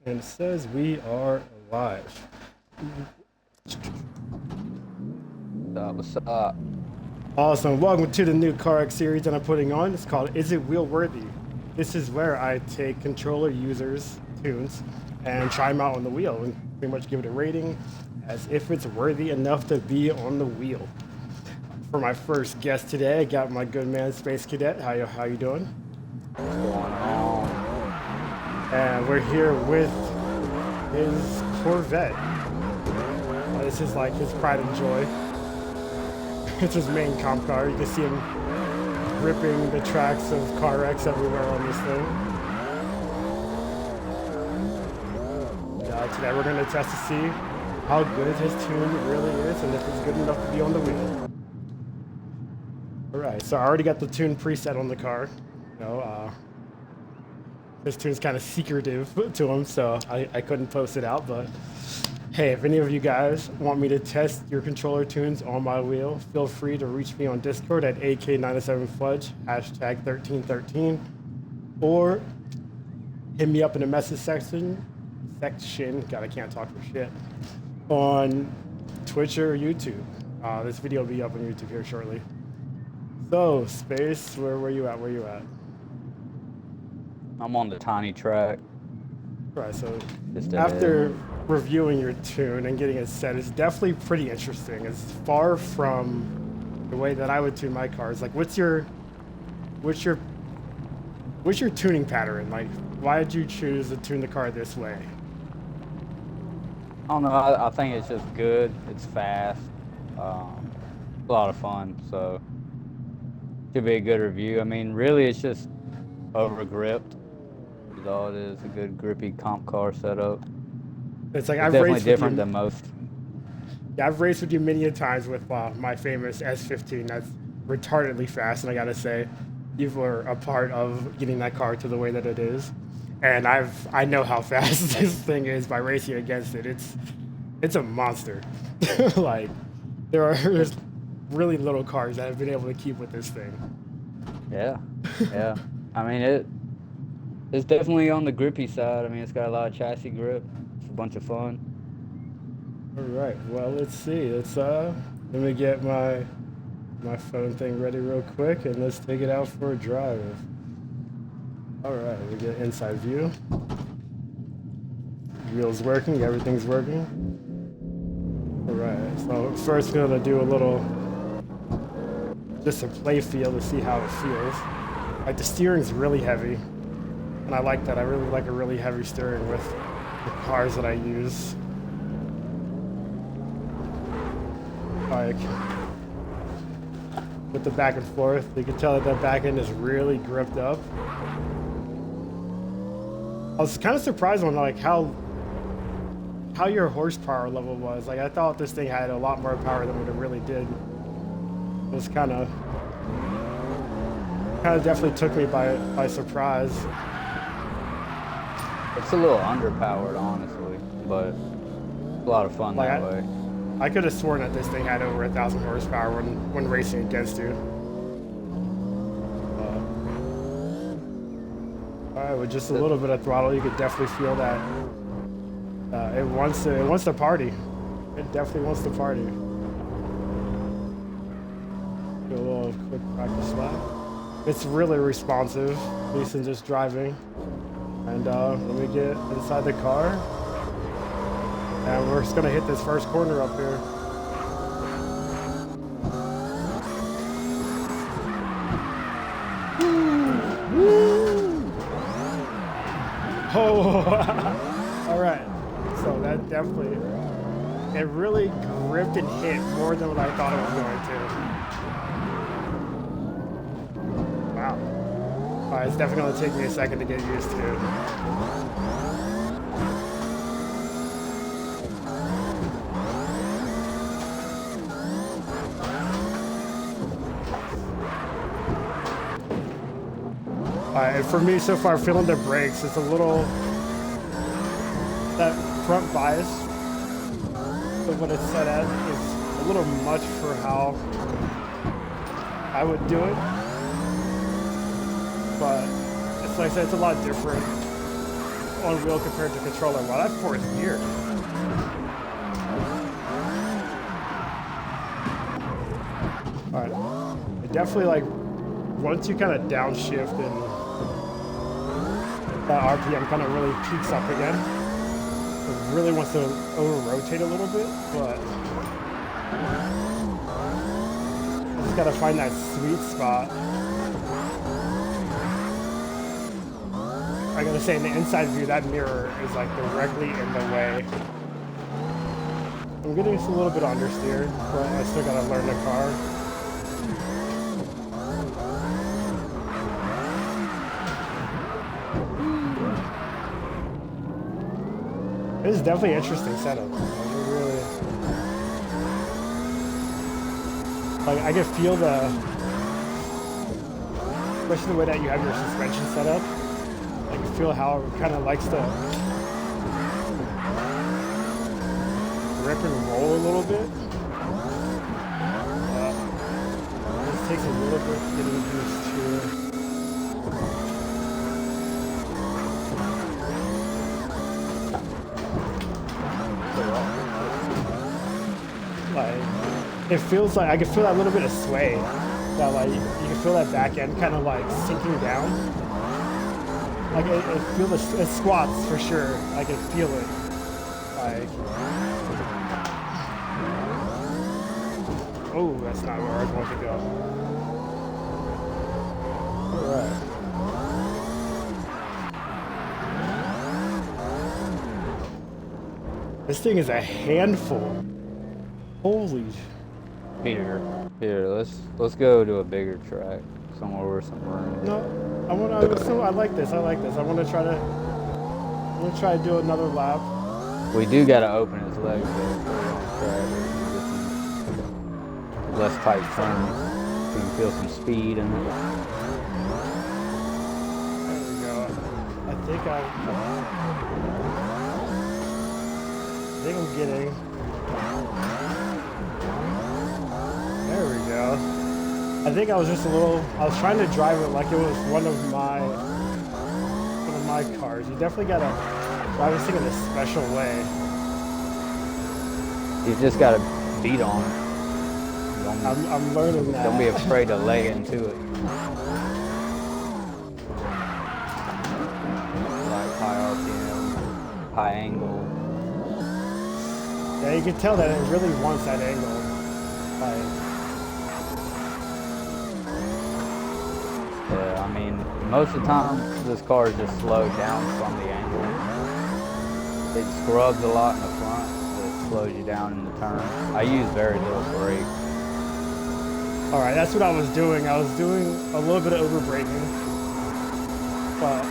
And it says we are live. What's up? Awesome. Welcome to the new Carx series that I'm putting on. It's called Is It Wheel Worthy? This is where I take controller users' tunes and try them out on the wheel and pretty much give it a rating as if it's worthy enough to be on the wheel. For my first guest today, I got my good man Space Cadet. How you doing? What's going on? And we're here with his Corvette. This is like his pride and joy. It's his main comp car. You can see him ripping the tracks of Carx everywhere on this thing. Today we're going to test to see how good his tune really is and if it's good enough to be on the wheel. Alright, so I already got the tune preset on the car. His tune's kind of secretive to him, so I couldn't post it out, but hey, if any of you guys want me to test your controller tunes on my wheel, feel free to reach me on Discord at AK97Fudge, #1313, or hit me up in the message section, God, I can't talk for shit, on Twitch or YouTube. This video will be up on YouTube here shortly. So, Space, where you at? I'm on the tiny track. Right, so Just after reviewing your tune and getting it set, it's definitely pretty interesting. It's far from the way that I would tune my cars. Like, what's your tuning pattern? Like, why did you choose to tune the car this way? I don't know. I think it's just good. It's fast. A lot of fun. So should be a good review. I mean, really, it's just over gripped. Is all it is. A good grippy comp car setup. It's like It's definitely different than most. Yeah, I've raced with you many a times with my famous S15. That's retardedly fast, and I gotta say, you were a part of getting that car to the way that it is. And I know how fast this thing is by racing against it. It's a monster. Like, there's really little cars that have been able to keep with this thing. Yeah. I mean, it's definitely on the grippy side. I mean, it's got a lot of chassis grip. It's a bunch of fun. All right. Well, let's see. Let me get my phone thing ready real quick, and let's take it out for a drive. All right. We get inside view. Wheels working. Everything's working. All right. So first, we're gonna do just a play feel to see how it feels. Like, the steering's really heavy, and I like that. I really like a really heavy steering with the cars that I use. Like, with the back and forth, you can tell that the back end is really gripped up. I was kind of surprised on like how your horsepower level was. Like, I thought this thing had a lot more power than what it really did. It was kind of definitely took me by surprise. It's a little underpowered, honestly, but a lot of fun that way. I could have sworn that this thing had over 1,000 horsepower when racing against you. All right, with just a little bit of throttle, you could definitely feel that it wants to party. It definitely wants to party. Do a little quick practice lap. It's really responsive, at least in just driving. And let me get inside the car. And we're just gonna hit this first corner up here. Woo! Oh, all right. So that definitely, it really gripped and hit more than what I thought it was going to. Wow. All right, it's definitely gonna take me a second to get used to. And for me, so far, feeling the brakes, it's a little, that front bias of what it's set at is a little much for how I would do it. But it's like I said, it's a lot different on wheel compared to controller. Wow, that's fourth gear. All right, it definitely like once you kind of downshift and that RPM kind of really peaks up again. It really wants to over-rotate a little bit, but I just gotta find that sweet spot. I gotta say, in the inside view, that mirror is like directly in the way. I'm getting just a little bit understeer, but I still gotta learn the car. This is definitely an interesting setup. Really, like I can feel especially the way that you have your suspension set up. I can feel how it kind of likes to rip and roll a little bit. This takes a little bit getting used to. It feels like I can feel that little bit of sway. That like you can feel that back end kind of like sinking down. Like I feel it squats for sure. I can feel it. Like, oh, that's not where I want to go. All right. This thing is a handful. Holy. Here, let's go to a bigger track, somewhere with some room. No, I like this. I want to try to do another lap. We do gotta open his legs though, less tight turns. So you can feel some speed in it. There we go. I think I'm getting. There we go. I think I was just I was trying to drive it like it was one of my cars. You definitely gotta drive this thing in a special way. You just gotta beat on it. I'm learning that. Don't be afraid to lay into it. Like high RPM, high angle. Yeah, you can tell that it really wants that angle. Yeah, I mean, most of the time, this car is just slowed down from the angle. It scrubs a lot in the front, but it slows you down in the turn. I use very little brake. All right, that's what I was doing. I was doing a little bit of over braking, but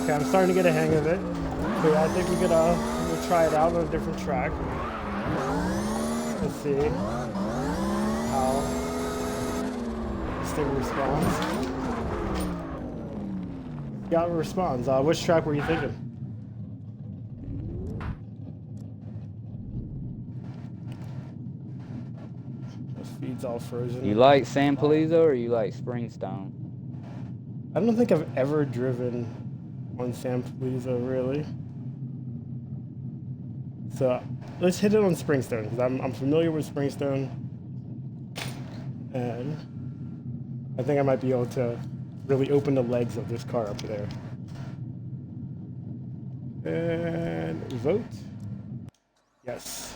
okay, I'm starting to get a hang of it. So yeah, I think we're gonna try it out on a different track. Let's see how this thing responds. Yeah, it responds. Which track were you thinking? The feed's all frozen. You like San Polizo or you like Springstone? I don't think I've ever driven on San Polizo, really. So let's hit it on Springstone, because I'm familiar with Springstone. And I think I might be able to really open the legs of this car up there. And vote. Yes.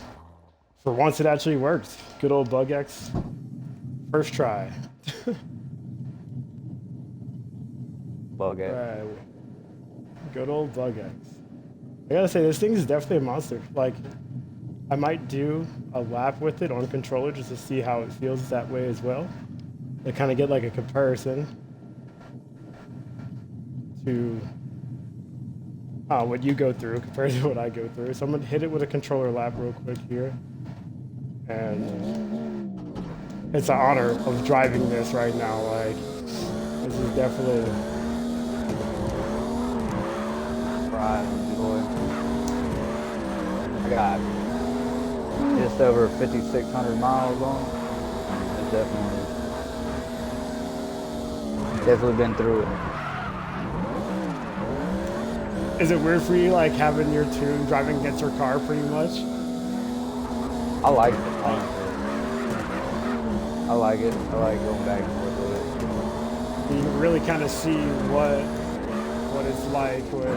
For once it actually worked. Good old Bug X. First try. Bug X. Right. Good old Bug X. I gotta say, this thing is definitely a monster. Like, I might do a lap with it on controller just to see how it feels that way as well. To kind of get like a comparison to what you go through compared to what I go through. So I'm gonna hit it with a controller lap real quick here. And it's an honor of driving this right now. Like, this is definitely ride, enjoy. I got just over 5,600 miles on it. It's definitely been through it. Is it weird for you, like, having your tune driving against your car pretty much? I like it, honestly. I like it. I like going back and forth with it. You can really kind of see what it's like when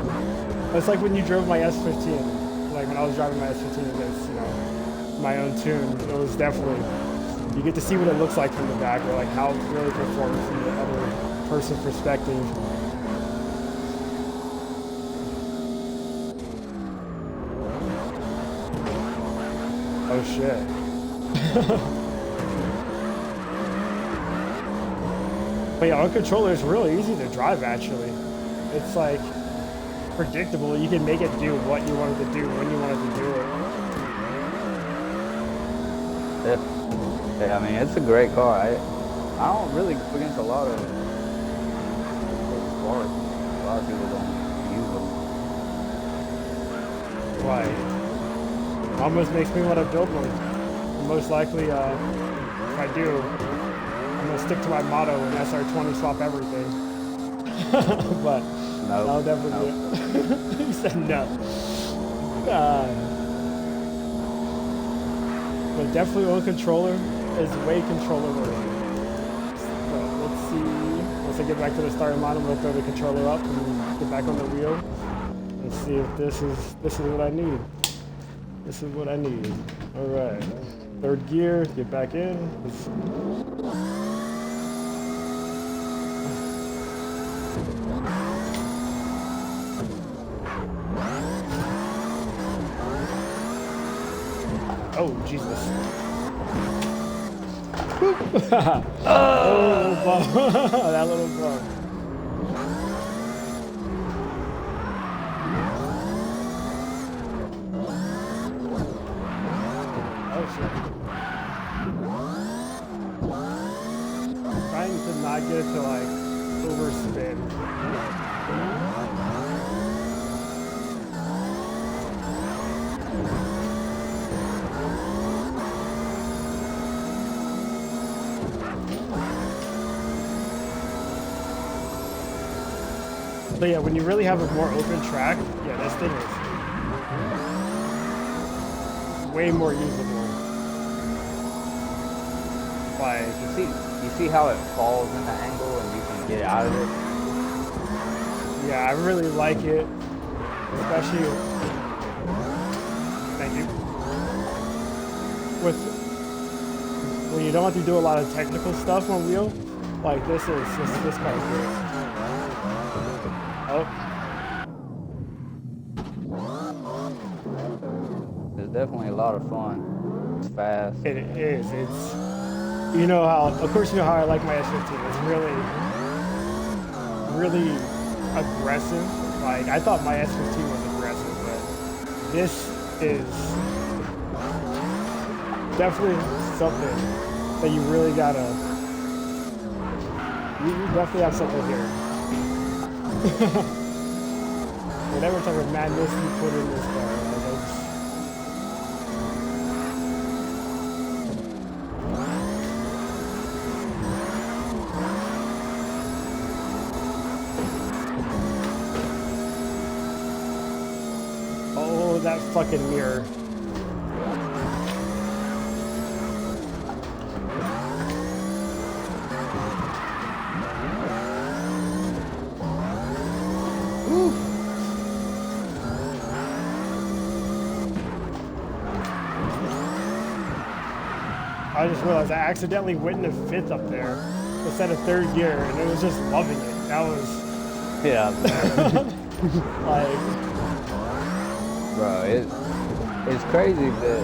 it's like when you drove my S15. Like when I was driving my S15 against, you know, my own tune. It was definitely, you get to see what it looks like from the back, or like how it really performs from the other person's perspective. Oh shit. But yeah, on controller is really easy to drive actually. It's like predictable. You can make it do what you want it to do when you want it to do it. Yeah, I mean, it's a great car. I don't really go against a lot of cars. A lot of people don't use them. Right. Almost makes me want to build one. Most likely, if I do, I'm gonna stick to my motto and SR20 swap everything. But Nope. I'll definitely do it. He said no. But definitely on controller is way controller worthy. So let's see. Once I get back to the starting line, I'm gonna throw the controller up and get back on the wheel and see if this is what I need. This is what I need. All right. Third gear, get back in. Oh, Jesus. Oh, that little bump. Oh, shit. Trying to not get it to, like, overspin. So yeah, when you really have a more open track, yeah, this thing is way more usable. Like, You see how it falls in the angle and you can get out of it? yeah, I really like it, especially, thank you, when you don't have to do a lot of technical stuff on wheel, like this car is great. Oh. It's definitely a lot of fun. It's fast. It is. It's, you know how, of course you know how I like my S15. It's really, really aggressive. Like, I thought my S15 was aggressive, but this is definitely something that you really gotta, you definitely have something here. Whatever type of madness you put in this car, like, oh, that fucking mirror. I just realized I accidentally went into fifth up there instead of third gear, and it was just loving it. That was, Yeah. like, Bro, it's crazy that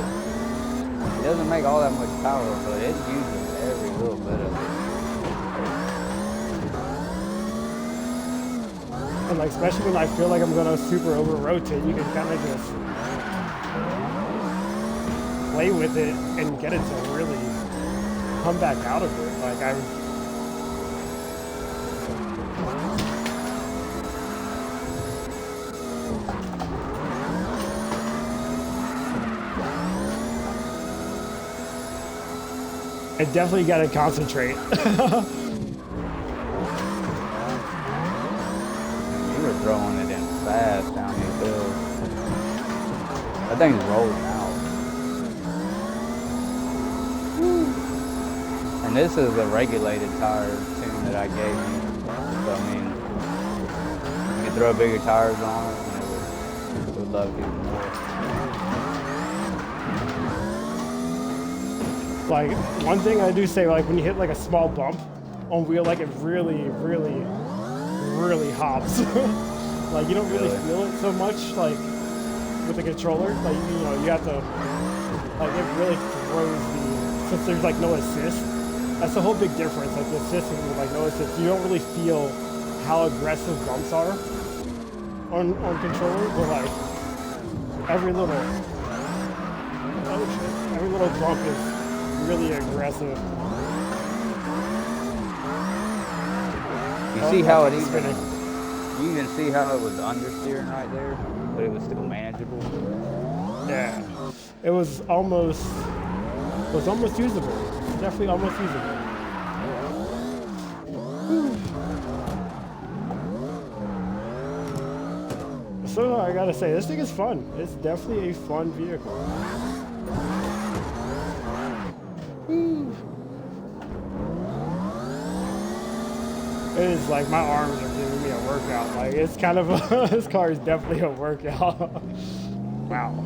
it doesn't make all that much power, but it uses every little bit of it. and like, especially when I feel like I'm gonna super over rotate, you can kind of just play with it and get it to really come back out of it. Like, And definitely got to concentrate. You were throwing it in fast down these hills. That thing's rolling out. And this is a regulated tire tune that I gave you. So, I mean, you can throw bigger tires on it and it would love you more. Like, one thing I do say, like, when you hit like a small bump on wheel, like it really hops. Like, you don't really feel it so much, like, with the controller. Like, you know, you have to, like, it really throws since there's like no assist. That's the whole big difference. Like, the assist with like no assist, you don't really feel how aggressive bumps are on controller, but like every little bump is really aggressive. You see how it even, you can see how it was understeering right there, but it was still manageable. Yeah, it was almost usable. Definitely almost usable. So I gotta say, this thing is fun. It's definitely a fun vehicle. It is like my arms are giving me a workout. Like, it's kind of this car is definitely a workout. Wow.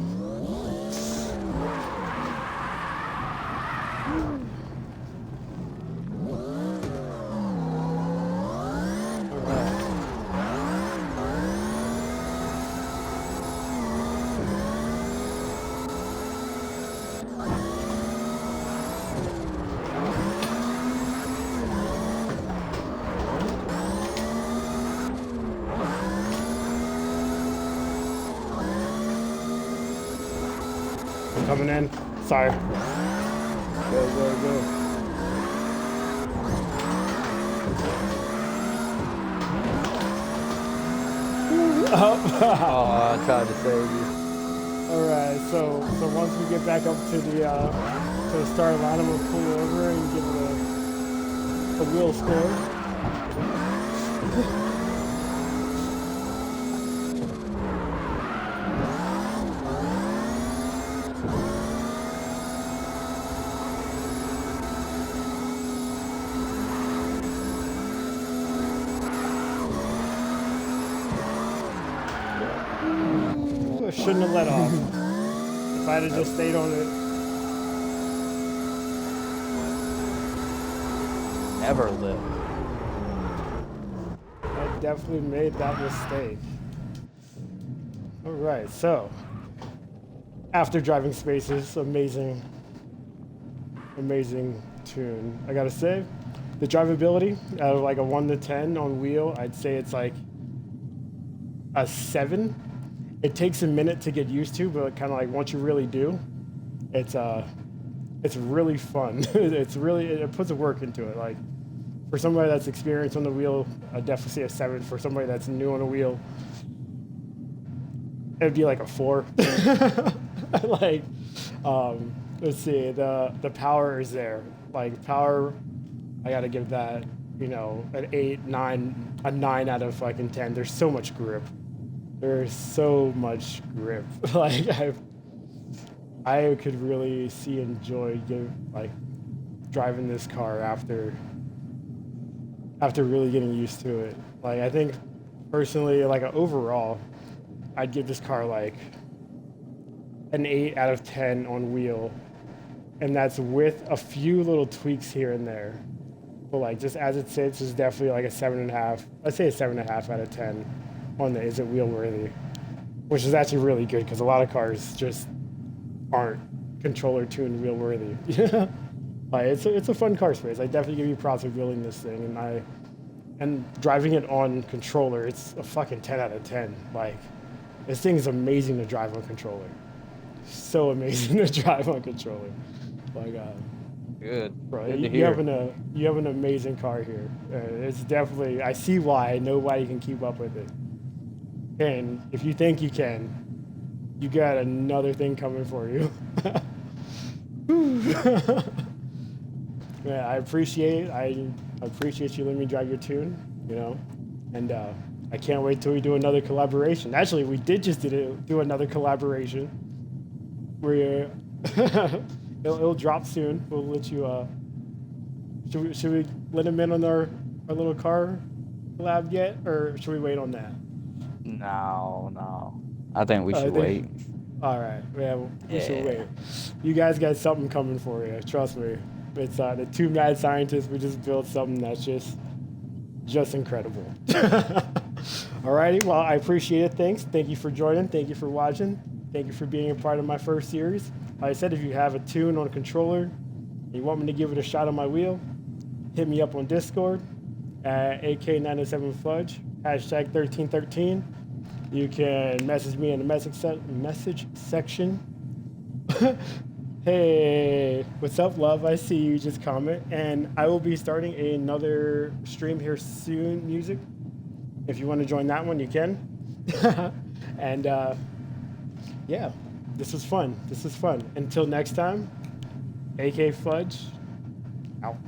Coming in. Sorry. Go. Oh, I tried to save you. All right. So once we get back up to the start line, I'm gonna pull over and give it a wheel score. Shouldn't have let off. If I had just stayed on it. Never live. I definitely made that mistake. All right, so after driving Spaces, amazing tune. I gotta say, the drivability out of like a 1 to 10 on wheel, I'd say it's like a 7. It takes a minute to get used to, but kind of like once you really do, it's really fun. It puts the work into it. Like, for somebody that's experienced on the wheel, I'd definitely say a 7. For somebody that's new on the wheel, it'd be like a 4. Like, let's see, the power is there. Like, power, I gotta give that, you know, an 8, 9, a 9 out of fucking 10. There's so much grip. There's so much grip. Like, I could really enjoy driving this car after really getting used to it. Like, I think personally, like, overall, I'd give this car like an 8 out of 10 on wheel, and that's with a few little tweaks here and there. But like, just as it sits, is definitely like a 7.5. Let's say a 7.5 out of 10 on the is it wheel worthy, which is actually really good because a lot of cars just aren't controller tuned wheel worthy. Like, it's a fun car space. I definitely give you props for building this thing, and driving it on controller, it's a fucking 10 out of 10. Like, this thing is amazing to drive on controller. So amazing to drive on controller. Like, good. Bro, Good to you hear. have an amazing car here. It's definitely, I see why. I know why you can keep up with it. And if you think you can, you got another thing coming for you. Yeah, I appreciate I appreciate you letting me drive your tune, you know, and I can't wait till we do another collaboration. Actually, we did just do another collaboration. Where it'll drop soon. We'll let you. Should we let him in on our little car collab yet, or should we wait on that? No, no. I think we I should think- wait. All right, yeah, we should Yeah. wait. You guys got something coming for you. Trust me. It's the two mad scientists. We just built something that's just incredible. Alrighty, well, I appreciate it. Thanks. Thank you for joining. Thank you for watching. Thank you for being a part of my first series. Like I said, if you have a tune on a controller and you want me to give it a shot on my wheel, hit me up on Discord at AK907Fudge, hashtag 1313. You can message me in the message section. Hey, what's up, love? I see you just comment. And I will be starting another stream here soon, music. If you want to join that one, you can. And yeah, this was fun. This was fun. Until next time, AK Fudge, out.